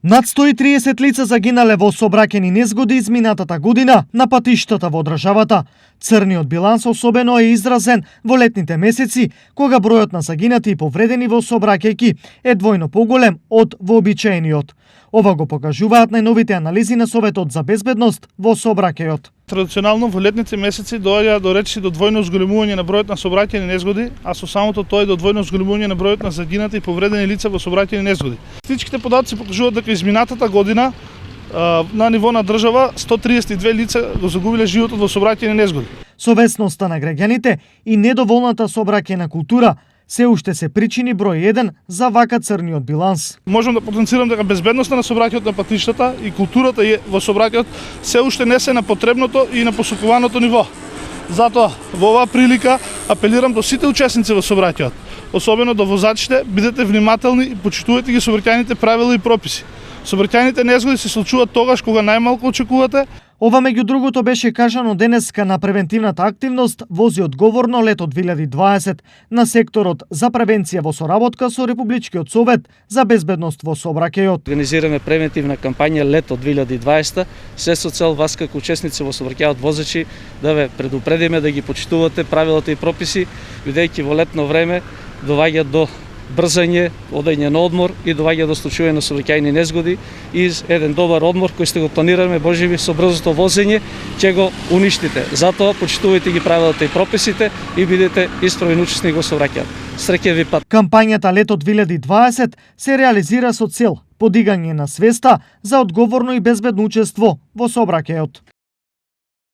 Над 130 лица загинале во сообраќајни незгоди изминатата година на патиштата во државата. Црниот биланс особено е изразен во летните месеци, кога бројот на загинати и повредени во сообраќајки е двојно поголем од вообичаениот. Ова го покажуваат најновите анализи на Советот за безбедност во сообраќајот. Традиционално во летните месеци доаѓа до речиси до двојно зголемување на бројот на сообраќајни незгоди, а со самото тоа и до двојно зголемување на бројот на загинати и повредени лица во сообраќајни незгоди. Статистичките податоци покажуваат дека изминатата година на ниво на држава 132 лица го загубиле животот во сообраќајни незгоди. Совесноста на граѓаните и недоволната сообраќајна култура се уште се причини број 1 за вака црниот биланс. Можам да потенцирам дека безбедноста на сообраќајот на патиштата и културата во сообраќајот се уште не се на потребното и на посакуваното ниво. Затоа во оваа прилика апелирам до сите учесници во сообраќајот, особено до возачите, бидете внимателни и почитувајте ги сообраќајните правила и прописи. Сообраќајните незгоди се случуваат тогаш кога најмалку очекувате. Ова меѓу другото беше кажано денеска на превентивната активност Вози одговорно лето 2020 на секторот за превенција во соработка со Републичкиот совет за безбедност во сообраќајот. Организираме превентивна кампања лето 2020 се со цел вас како учесници во сообраќајот возачи да ве предупредиме да ги почитувате правилата и прописи, бидејќи во летно време доваѓа до брзање, одење на одмор и доваѓа до случаи на сообраќајни незгоди и еден добар одмор кој сте го планираме боживи со брзото возење ќе го уништите. Затоа почитувајте ги правилата и прописите и бидете исправен учесник во сообраќајот. Среќен ви пат. Кампањата лето 2020 се реализира со цел подигање на свеста за одговорно и безбедно учество во сообраќајот.